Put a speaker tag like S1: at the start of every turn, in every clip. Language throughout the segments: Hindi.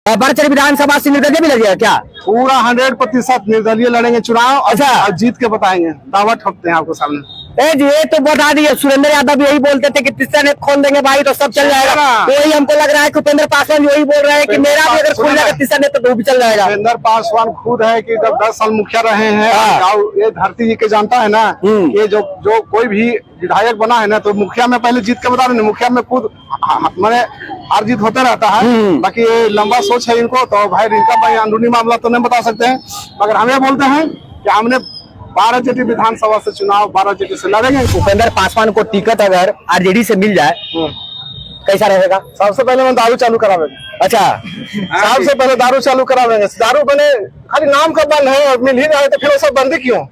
S1: बड़चरी विधानसभा से निर्दलीय भी लड़ेगा क्या?
S2: पूरा 100% निर्दलीय लड़ेंगे चुनाव।
S1: अच्छा।
S2: और जीत के बताएंगे, दावा ठोकते हैं आपको सामने।
S1: ये तो बता दिए, सुरेंद्र यादव यही बोलते थे कि तीसरा नेट खोल देंगे भाई तो सब चल जाएगा। तो वही हमको लग रहा है कि उपेंद्र पासवान यही बोल रहे हैं कि मेरा भी अगर खुल जाएगा तीसरा नेट तो वो भी चल जाएगा।
S2: उपेंद्र पासवान खुद है कि जब 10 साल मुखिया रहे हैं, ये धरती जी के जानता है ना, ये जो कोई भी विधायक बना है ना, तो मुखिया में पहले जीत के बता रहे, मुखिया में खुद मैंने हार जीत होता रहता है। बाकी ये लंबा सोच है इनको, तो भाई इनका भाई अंदरूनी मामला तो नहीं बता सकते हैं, मगर हम ये बोलते हैं कि हमने 12 जेटी विधानसभा से चुनाव 12 जेटी से लड़ेंगे।
S1: उपेंद्र पासवान को टिकट अगर आरजेडी से मिल जाए कैसा रहेगा?
S2: सबसे पहले मैं दारू चालू करावेंगे।
S1: अच्छा,
S2: सबसे पहले दारू चालू करावेंगे। दारू बने खाली नाम का बंद है और मिल ही रहा है, तो फिर वो सब बंदी क्यों?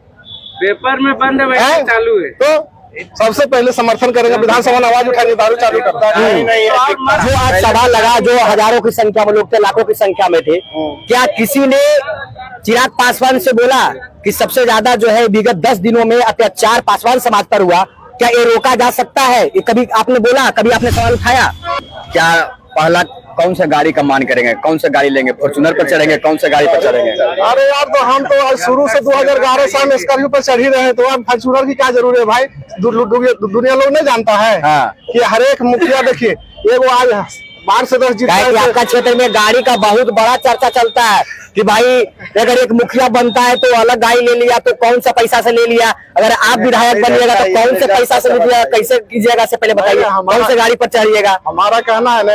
S3: पेपर में बंद है, वैसे चालू है।
S2: तो सबसे पहले समर्थन करेंगे, विधानसभा में आवाज उठाएंगे, दारू चालू करता है।
S1: जो आज सभा लगा, जो हजारों की संख्या में लोग थे, लाखों की संख्या में थे, क्या किसी ने चिराग पासवान से बोला कि सबसे ज्यादा जो है विगत 10 दिनों में अत्याचार पासवान समाज पर हुआ, क्या ये रोका जा सकता है? ये कभी आपने बोला, कभी आपने सवाल उठाया? क्या पहला कौन सा गाड़ी का मान करेंगे, कौन सा गाड़ी लेंगे, फॉर्च्यूनर पर चढ़ेंगे, कौन सा गाड़ी पर चढ़ेंगे?
S2: अरे यार, तो हम तो शुरू से 2011 साल में स्कॉर्पियो पर चढ़ ही रहे हैं, तो अब फॉर्च्यूनर की क्या जरूरत है भाई? दुनिया लोग नहीं जानता है कि हर एक मुखिया देखिए एगो आज 12 से 10 जीत है।
S1: आपका क्षेत्र में गाड़ी का बहुत बड़ा चर्चा चलता है कि भाई अगर एक मुखिया बनता है तो अलग गाड़ी ले लिया, तो कौन सा पैसा से ले लिया, अगर आप विधायक बनिएगा तो कौन से पैसा से लीजिएगा, कैसे कीजिएगा, से पहले बताइए कौन से गाड़ी पर चढ़िएगा?
S2: हमारा कहना है ना,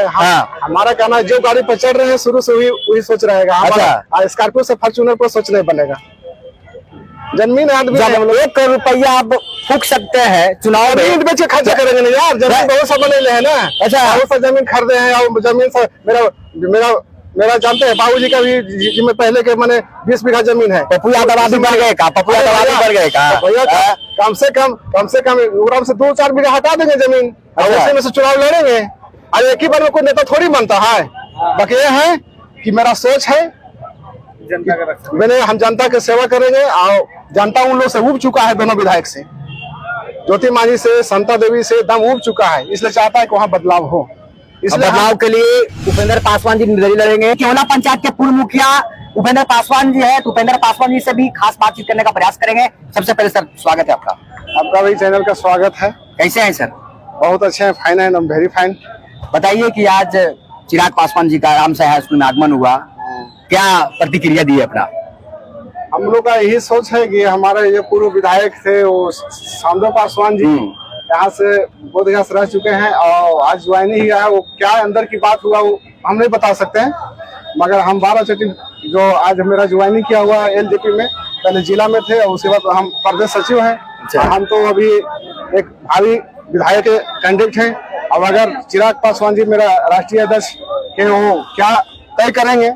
S2: हमारा कहना है जो गाड़ी पर चढ़ रहे हैं शुरू से वही सोच रहेगा। हमारा स्कॉर्पियो से फॉर्च्यूनर पर सोच नहीं बनेगा। जमीन आदमी
S1: 1 करोड़ रुपया आप फूक सकते हैं चुनाव में,
S2: बेच के खर्चा करेंगे नहीं यार, जमीन बहुत सा बने हैं ना।
S1: अच्छा,
S2: बहुत सा जमीन खरीदे हैं, और जमीन से मेरा जानते हैं बाबूजी का भी जिसमें पहले के मैंने 20 बीघा जमीन है।
S1: पप्पू यादव भी बढ़ गए का? पप्पू यादव भी बढ़ गए का?
S2: भैया कम से कम से 2-4 बीघा हटा देंगे जमीन, और उसी में से चुनाव लड़ेंगे। और एक ही बार में कोई नेता थोड़ी बनता है। बाकी ये है कि मेरा सोच है, हम जनता की सेवा करेंगे, और जनता उन लोग से उब चुका है, दोनों विधायक से, ज्योति मांझी से, संता देवी से दम उब चुका है, इसलिए चाहता है कि वहाँ बदलाव हो।
S1: इसलिए बदलाव के लिए उपेंद्र पासवान जी निर्दलीय लड़ेंगे। केवला पंचायत के पूर्व मुखिया उपेंद्र पासवान जी है, तो उपेंद्र पासवान जी से भी खास बातचीत करने का प्रयास करेंगे। सबसे पहले सर स्वागत है आपका।
S2: आपका भी चैनल का स्वागत है।
S1: कैसे हैं सर?
S2: बहुत अच्छे हैं, फाइन है, वेरी फाइन।
S1: बताइए कि आज चिराग पासवान जी का राम सहाय स्कूल में आगमन हुआ, क्या प्रतिक्रिया दी अपना?
S2: हम लोग का यही सोच है कि हमारे ये पूर्व विधायक थे वो रामदेव पासवान जी, यहाँ से बोधगया से रह चुके हैं, और आज ज्वाइन ही है। वो क्या अंदर की बात हुआ वो हम नहीं बता सकते हैं, मगर हम 12 जेटी जो आज मेरा ज्वाइनिंग किया हुआ एलजेपी में, पहले जिला में थे और उसके बाद हम प्रदेश सचिव हैं। हम तो अभी एक भावी विधायक कैंडिडेट हैं, और अगर चिराग पासवान जी मेरा राष्ट्रीय अध्यक्ष के वो क्या तय करेंगे,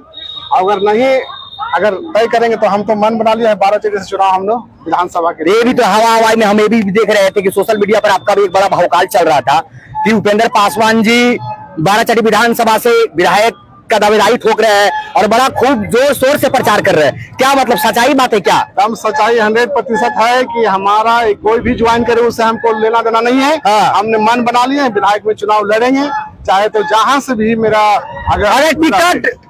S2: अगर तय करेंगे तो हम तो मन बना लिया है 12 जेटी से चुनाव हम लोग विधानसभा के।
S1: ये भी तो हवा में हम ये भी देख रहे थे कि सोशल मीडिया पर आपका भी एक बड़ा भौकाल चल रहा था कि उपेंद्र पासवान जी 12 जेटी विधानसभा से विधायक का दावेदारी ठोक रहे हैं और बड़ा खूब जोर शोर से प्रचार कर रहे हैं। क्या मतलब सच्चाई बात है क्या?
S2: हम सच्चाई 100% है कि हमारा कोई भी ज्वाइन करे उससे हमको लेना देना नहीं है। हमने मन बना लिया है, विधायक में चुनाव लड़ेंगे, चाहे तो जहां से भी मेरा
S1: अगर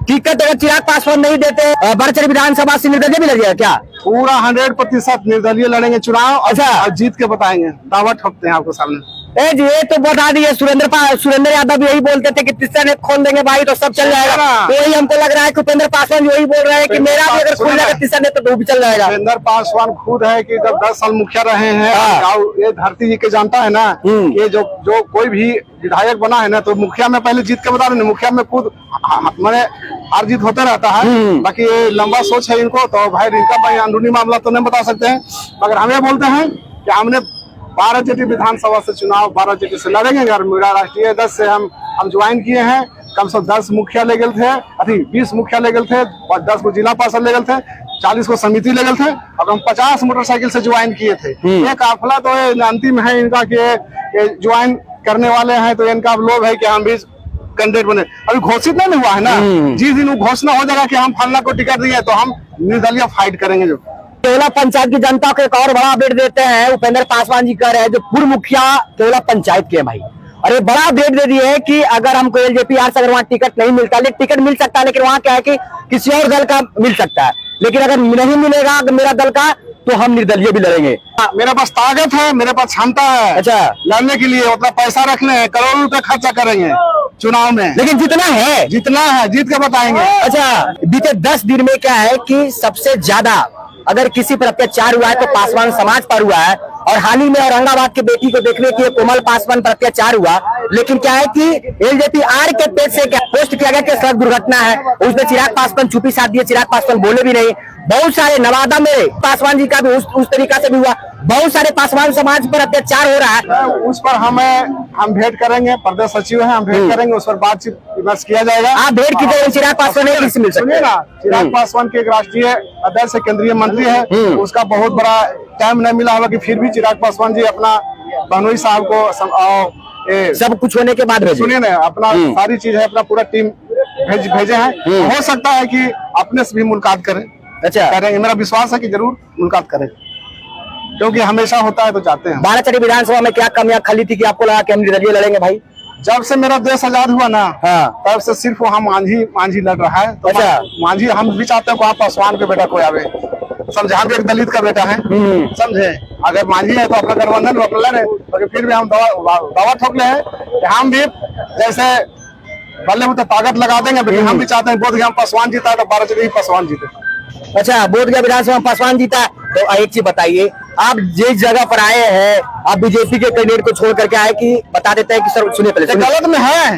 S1: टिकट अगर चिराग पासवान नहीं देते, बड़चरी विधानसभा से निर्दलीय भी लड़ेगा क्या?
S2: पूरा 100% निर्दलीय लड़ेंगे चुनाव। अच्छा, और जीत के बताएंगे, दावा ठोकते हैं आपको सामने।
S1: ये तो बता दिए, सुरेंद्र यादव यही बोलते थे कि तीसरा नेट खोल देंगे भाई तो सब चल जाएगा। तो वही हमको लग रहा है कि उपेंद्र पासवान यही बोल रहे हैं कि मेरा भी अगर खुल जाएगा तीसरा नेट तो वो भी चल जाएगा।
S2: उपेंद्र पासवान खुद है कि जब 10 साल मुखिया रहे हैं, ये धरती जी के जानता है ना, ये जो कोई भी विधायक बना है ना, तो मुखिया में पहले जीत के बता रहे, मुखिया में खुद मैंने हार जीत होता रहता है। बाकी ये लंबा सोच है इनको, तो भाई इनका भाई अंदरूनी मामला तो नहीं बता सकते हैं, मगर हम ये बोलते हैं कि हमने 12 जेटी विधानसभा से चुनाव 12 जेटी से लड़ेंगे। अगर मेरा राष्ट्रीय अध्यक्ष से हम ज्वाइन किए हैं, कम से कम 10 मुखिया ले गए थे, 20 मुखिया ले गए थे, और 10 को जिला पार्षद ले गए थे, 40 को समिति ले गए थे, और हम 50 मोटरसाइकिल से ज्वाइन किए थे। ये काफिला तो अंतिम है इनका कि ज्वाइन करने वाले हैं, तो इनका लोभ है कि हम भी कैंडिडेट बने। अभी घोषित नहीं हुआ है ना, जिस दिन वो घोषणा हो जाएगा कि हम फलना को टिकट दिए तो हम निर्दलीय फाइट करेंगे। जो
S1: केवला पंचायत की जनता को एक और बड़ा अपडेट देते हैं, उपेंद्र पासवान जी कह रहे हैं जो पूर्व मुखिया केवला पंचायत के भाई, अरे बड़ा अपडेट दे दिए है कि अगर हमको एलजेपी-आर से अगर वहाँ टिकट नहीं मिलता, लेकिन टिकट मिल सकता है, लेकिन वहाँ क्या है कि किसी और दल का मिल सकता है, लेकिन अगर नहीं मिलेगा मेरा दल का तो हम निर्दलीय भी लड़ेंगे।
S2: मेरे पास ताकत है, मेरे पास क्षमता है
S1: अच्छा,
S2: लड़ने के लिए, उतना पैसा रखने हैं, करोड़ों रुपए खर्चा करेंगे चुनाव में,
S1: लेकिन जितना है
S2: जीत के बताएंगे।
S1: अच्छा, बीते 10 दिन में क्या है कि सबसे ज्यादा अगर किसी पर अत्याचार हुआ है तो पासवान समाज पर हुआ है, और हाल ही में औरंगाबाद की बेटी को देखने के लिए कोमल पासवान पर अत्याचार हुआ, लेकिन क्या है कि एलजेपी-आर के पेज से क्या पोस्ट किया गया कि सड़क दुर्घटना है, उसमें चिराग पासवान चुप्पी साध दिए, चिराग पासवान बोले भी नहीं। बहुत सारे नवादा में पासवान जी का भी उस तरीका से भी हुआ, बहुत सारे पासवान समाज पर अत्याचार हो रहा है।
S2: उस पर हम भेंट करेंगे, प्रदेश सचिव हैं, हम भेंट करेंगे, उस पर बातचीत विमर्श किया जाएगा।
S1: आप भेंट कीजिए, चिराग पासवान नहीं किसी मिल सकते
S2: ना, चिराग पासवान के एक राष्ट्रीय अध्यक्ष केंद्रीय मंत्री है, उसका बहुत बड़ा टाइम नहीं मिला होगा कि फिर भी चिराग पासवान जी अपना बहनोई साहब को
S1: सब कुछ होने के बाद
S2: सुनिए ना, अपना सारी चीज है, अपना पूरा टीम भेजे हैं। हो सकता है कि अपने से भी मुलाकात करें।
S1: अच्छा,
S2: करेंगे, मेरा विश्वास है कि जरूर मुलाकात करेंगे, क्योंकि हमेशा होता है तो जाते हैं।
S1: बाराचरी विधानसभा में क्या कमियां खली थी कि आपको लगा कि हम निर्दलीय लड़ेंगे भाई?
S2: जब से मेरा देश आजाद हुआ ना, तब से सिर्फ वहाँ मांझी लड़ रहा है। तो
S1: अच्छा,
S2: मांझी हम भी चाहते हैं कि पासवान के बेटा कोई आवे, समझे, हम एक दलित का बेटा है, समझे, अगर मांझी है तो अपना गठबंधन अपना लड़े, तो फिर भी हम दावा ठोक ले हैं कि हम भी जैसे बल्ले में तो ताकत लगा देंगे, लेकिन हम भी चाहते हैं बोध गया पासवान जीता है तो बाराचरी पासवान जीते।
S1: अच्छा, बोधगया विधानसभा में पासवान जीता, तो एक चीज बताइए, आप जिस जगह पर आए हैं, आप बीजेपी के कैंडिडेट को छोड़ करके आए कि बता देते हैं कि सर सुनिए पहले
S2: गलत में है।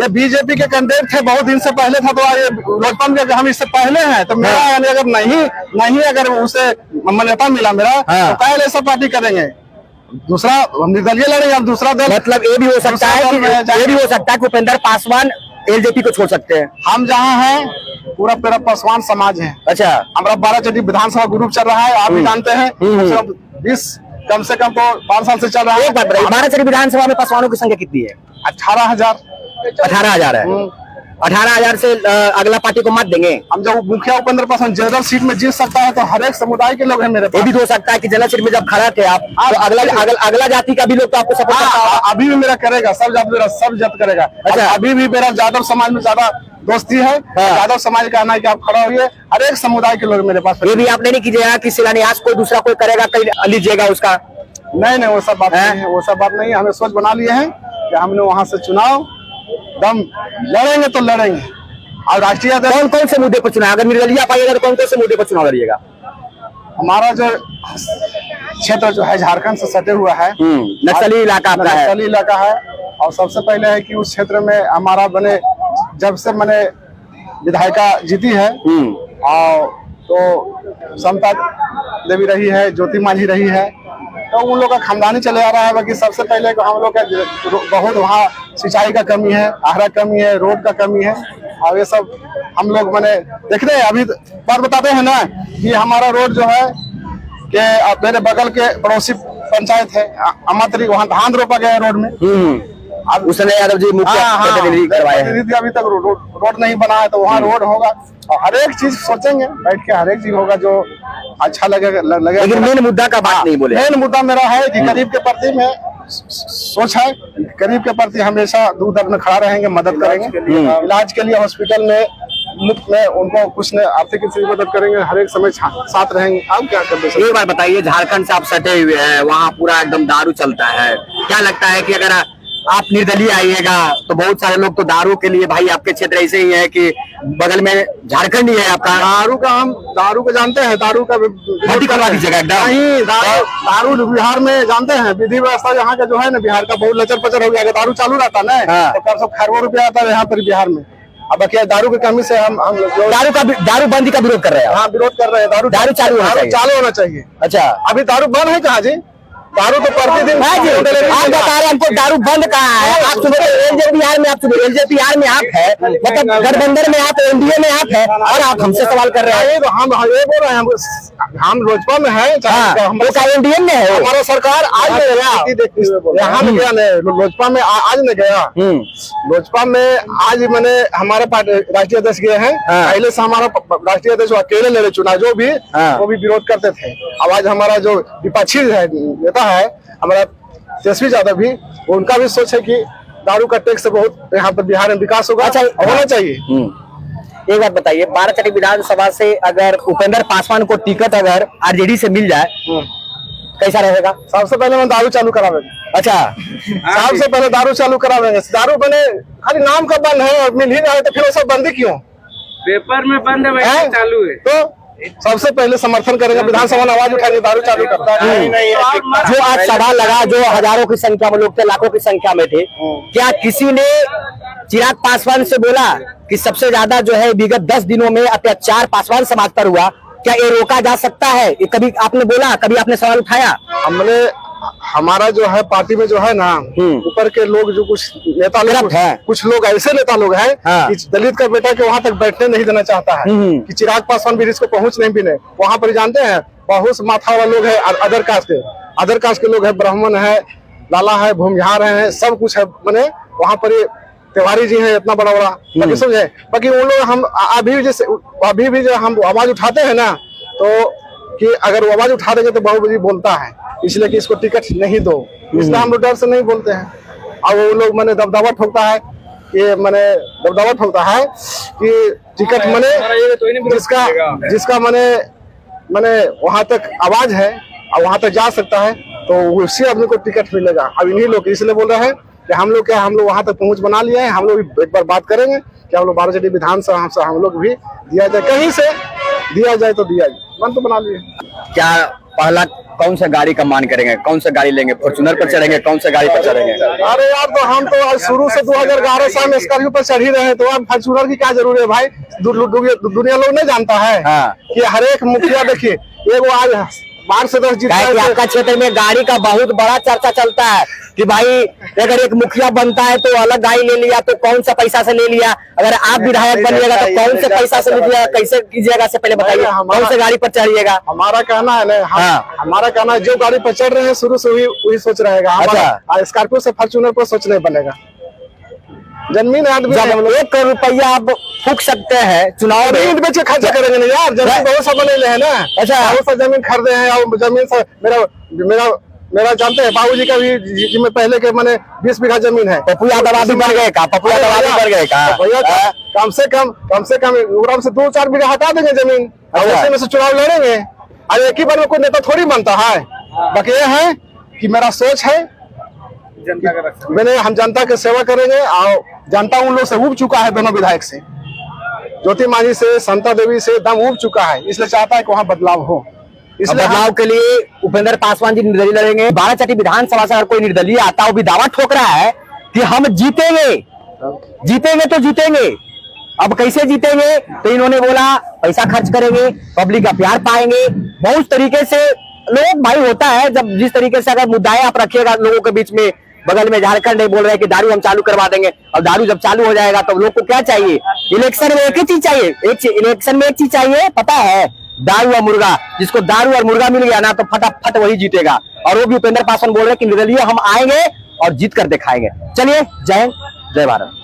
S2: ये बीजेपी के कैंडिडेट थे, बहुत दिन से पहले था, तो लोजपा में हम इससे पहले हैं, तो मेरा यानी अगर नहीं अगर उसे मान्यता मिला मेरा, तो पहले ऐसा पार्टी करेंगे, दूसरा निर्दलीय लड़ेंगे, अब दूसरा दल।
S1: मतलब ये भी हो सकता है कि उपेंद्र पासवान एलजेपी को छोड़ सकते हैं।
S2: हम जहाँ हैं पूरा मेरा पासवान समाज है।
S1: अच्छा,
S2: हमारा बाराचट्टी विधानसभा ग्रुप चल रहा है, आप भी जानते हैं, 20 कम से कम तो 5 साल से चल रहा है।
S1: एक बात बताइए, बाराचट्टी विधानसभा में पासवानों की संख्या कितनी है?
S2: 18,000
S1: है। 18,000 से अगला पार्टी को मत देंगे
S2: हम। जब मुखिया उपेंद्र पासवान जनरल सीट में जीत सकता है तो हर एक समुदाय के लोग हैं मेरे पास।
S1: ये भी हो सकता है कि जनरल सीट में जब खड़ा थे आप, तो अगला जाति का भी लोग तो आपको सपोर्ट करता होगा।
S2: अभी भी मेरा करेगा, सब जाति करेगा। अच्छा, अभी भी मेरा यादव समाज में ज्यादा दोस्ती है। यादव समाज का कहना है कि आप खड़ा होइए, हर एक समुदाय के लोग मेरे पास।
S1: ये भी आपने नहीं कीजिएगा कि शिलान्यास कोई दूसरा कोई करेगा, कहीं लीजिएगा उसका?
S2: नहीं, वो सब बात नहीं है, वो सब बात नहीं है। हमें सोच बना लिए हैं कि हमने वहाँ से चुनाव दम लड़ेंगे तो लड़ेंगे। और राष्ट्रीय
S1: कौन से मुद्दे पर चुनाव, अगर निर्दलीय पाइएगा तो कौन से मुद्दे पर चुनाव लड़िएगा?
S2: हमारा जो क्षेत्र जो है झारखंड से सटे हुआ है,
S1: नक्सली इलाका आपका है।
S2: नक्सली इलाका है, और सबसे पहले है कि उस क्षेत्र में हमारा जब से मैंने विधायिका जीती है, और तो समता देवी रही है, ज्योति मांझी रही है, तो उन लोग का खानदानी चले आ रहा है। बाकी सबसे पहले हम लोग का बहुत वहाँ सिंचाई का कमी है, आहरा कमी है, रोड का कमी है, और ये सब हम लोग मैंने देख रहे हैं। अभी बात बताते हैं ना कि हमारा रोड जो है कि मेरे बगल के पड़ोसी पंचायत है अमातरी, वहाँ धान रोपा गया रोड में।
S1: अब उसने यादव जी मुख्य करवाए हैं,
S2: अभी तक रोड नहीं बना है, तो वहाँ रोड होगा, और हर एक चीज सोचेंगे बैठ के, हर एक चीज होगा जो अच्छा लगेगा।
S1: लेकिन मेन मुद्दा का बात नहीं बोले।
S2: मेन मुद्दा मेरा है कि गरीब के प्रति में सोच है, गरीब के प्रति हमेशा दूर दर्द में खड़ा रहेंगे, मदद करेंगे। इलाज के लिए हॉस्पिटल में मुफ्त में उनको कुछ न आर्थिक मदद करेंगे, हर एक समय साथ रहेंगे। आप क्या करते हैं?
S1: एक बार बताइए, झारखंड से आप सटे हुए हैं, वहाँ पूरा एकदम दारू चलता है, क्या लगता है कि अगर आप निर्दलीय आइएगा तो बहुत सारे लोग तो दारू के लिए, भाई आपके क्षेत्र ऐसे ही है कि बगल में झारखंड ही है आपका,
S2: दारू को जानते हैं, दारू का
S1: भर्ती करवा दीजिएगा एकदम।
S2: नहीं, दारू बिहार में जानते हैं, विधि व्यवस्था यहाँ का जो है ना, बिहार का बहुत लचर पचर हो गया। अगर दारू चालू रहता ना तो कम से खरबों रुपया आता है यहाँ पर बिहार में। अब क्या दारू की कमी से हम
S1: दारू बंदी का विरोध कर रहे हैं।
S2: हाँ, विरोध कर रहे हैं। दारू चालू होना चाहिए।
S1: अच्छा,
S2: अभी दारू बंद है कहाँ जी? दारू तो प्रतिदिन
S1: आप बता रहे हमको दारू बंद कहाँ है? आप सुनो, एलजेपी-आर में आप है, मतलब गठबंधन में आप, एनडीए में आप है, और आप हमसे सवाल कर रहे हैं।
S2: तो हम ये बोल रहे हैं, हम लोजपा में है,
S1: एनडीए में है,
S2: हमारा सरकार आज नहीं गया, यहाँ में गया नहीं, लोजपा में आज नहीं गया। लोजपा में आज मैंने हमारे राष्ट्रीय अध्यक्ष गए हैं, पहले से हमारा राष्ट्रीय अध्यक्ष अकेले लड़े चुनाव, जो भी वो भी विरोध करते थे। अब आज हमारा जो विपक्षी नेता है, हमारा तेजस्वी यादव भी, उनका भी सोच है कि दारू का टैक्स से बहुत यहाँ पर बिहार में विकास होगा।
S1: अच्छा,
S2: होना चाहिए।
S1: एक बात बताइए, बाराचट्टी विधानसभा से अगर उपेंद्र पासवान को टिकट अगर आरजेडी से मिल जाए कैसा रहेगा?
S2: सबसे पहले मैं दारू चालू करावेंगे।
S1: अच्छा,
S2: सबसे पहले दारू चालू करावेंगे। दारू बने खाली नाम का बंद है और मिल ही जाए तो फिर वो सब बंदी क्यों?
S3: पेपर में बंद है, वैसे चालू है।
S2: तो सबसे पहले समर्थन करेंगे, विधानसभा में आवाज उठाएंगे, दारू चालू करता है।
S1: जो आज सभा लगा, जो हजारों की संख्या में लोग थे, लाखों की संख्या में थे, क्या किसी ने चिराग पासवान से बोला कि सबसे ज्यादा जो है विगत 10 दिनों में अत्याचार पासवान समाज पर हुआ, क्या ये रोका जा सकता है? ये कभी आपने बोला, कभी आपने सवाल उठाया?
S2: हमने हमारा जो है पार्टी में जो है ना, ऊपर के लोग जो कुछ नेता लोग हैं, कुछ लोग ऐसे नेता लोग हैं कि दलित का बेटा के वहां तक बैठने नहीं देना चाहता है, कि चिराग पासवान भी इसको पहुंच नहीं भी वहां पर जानते हैं बहुत माथा वाला लोग है, अदर कास्ट के लोग है, ब्राह्मण है, लाला है, भूमिहार है, सब कुछ है। मैंने वहां पर तिवारी जी है, इतना बड़ा बाकी समझे। बाकी उन लोग हम अभी भी जो हम आवाज उठाते हैं ना, तो कि अगर वो आवाज उठा देंगे तो बाहुबली बोलता है, इसलिए कि इसको टिकट नहीं दो, इसलिए हम लोग डर से नहीं बोलते हैं। और वो लोग मैंने दबदबा ठोकता है कि टिकट मैंने जिसका मैंने वहां तक आवाज है और वहां तक जा सकता है, तो उसी आदमी को टिकट मिलेगा। अब इन्हीं लोग इसलिए बोल रहे हैं कि हम लोग वहां तक पहुंच बना लिए हैं, हम लोग भी एक बार बात करेंगे कि हम लोग बाराचट्टी विधानसभा से हम लोग भी दिया जाए, कहीं से दिया जाए तो दिया जाए, मन तो बना लिए।
S1: क्या पहला कौन सा गाड़ी का मान करेंगे? कौन सा गाड़ी लेंगे? फॉर्च्यूनर पर चढ़ेंगे? कौन सा गाड़ी पर चढ़ेंगे?
S2: अरे यार, तो हम तो आज शुरू से 2011 साल में स्कॉर्पियो पर चढ़ ही रहे हैं, तो अब फॉर्च्यूनर की क्या जरूरत है भाई? दुनिया लोग नहीं जानता है कि हर एक मुखिया देखिए एगो आज 5 से 10 जीत है।
S1: आपका क्षेत्र में गाड़ी का बहुत बड़ा चर्चा चलता है कि भाई अगर एक मुखिया बनता है तो अलग गाड़ी ले लिया, तो कौन सा पैसा से ले लिया, अगर आप विधायक बनिएगा तो कौन से पैसा से लीजिएगा, कैसे कीजिएगा? से पहले बताइए, कौन से गाड़ी पर चढ़िएगा?
S2: हमारा कहना है ना, हमारा कहना है जो गाड़ी पर चढ़ रहे हैं शुरू से वही सोच रहेगा। स्कॉर्पियो से फॉर्च्यूनर पर सोच नहीं बनेगा। जमीन आदमी
S1: 1 करोड़ रुपया आप फूक सकते हैं चुनाव में,
S2: बेच के खर्चा करेंगे ना यार। जमीन बहुत सा बने हैं ना, अच्छा बहुत सा जमीन खरीदे हैं, और जमीन से मेरा जानते हैं बाबूजी का भी जिसमें पहले के मैंने 20 बीघा जमीन है।
S1: पपुआ दवा भी बढ़ गए का? पपुआ दवा भी बढ़ गए का?
S2: भैया कम से कम से 2-4 बीघा हटा देंगे जमीन, और उसी में से चुनाव लड़ेंगे। और एक ही बार में कोई नेता थोड़ी बनता है। बाकी ये है कि मेरा सोच है, हम जनता की सेवा करेंगे, और जनता उन लोग से उब चुका है, दोनों विधायक से, ज्योति मांझी से, संता देवी से दम उब चुका है, इसलिए चाहता है कि वहाँ बदलाव हो। इसलिए
S1: बदलाव के लिए उपेंद्र पासवान जी निर्दलीय लड़ेंगे। बाराचट्टी विधानसभा से अगर कोई निर्दलीय आता है, वो भी दावा ठोक रहा है कि हम जीतेंगे तो जीतेंगे। अब कैसे जीतेंगे? तो इन्होंने बोला पैसा खर्च करेंगे, पब्लिक का प्यार पाएंगे, बहुत तरीके से लोग भाई होता है। जब जिस तरीके से अगर मुद्दाएं आप रखिएगा लोगों के बीच में, बगल में झारखंड नहीं बोल रहे हैं कि दारू हम चालू करवा देंगे, और दारू जब चालू हो जाएगा तो लोग को क्या चाहिए? इलेक्शन में एक ही चीज चाहिए, इलेक्शन में एक चीज चाहिए, पता है, दारू और मुर्गा। जिसको दारू और मुर्गा मिल गया ना तो फटाफट वही जीतेगा। और वो भी उपेंद्र पासवान बोल रहे हैं कि निर्दलीय हम आएंगे और जीत कर दिखाएंगे। चलिए, जय हिंद, जय भारत।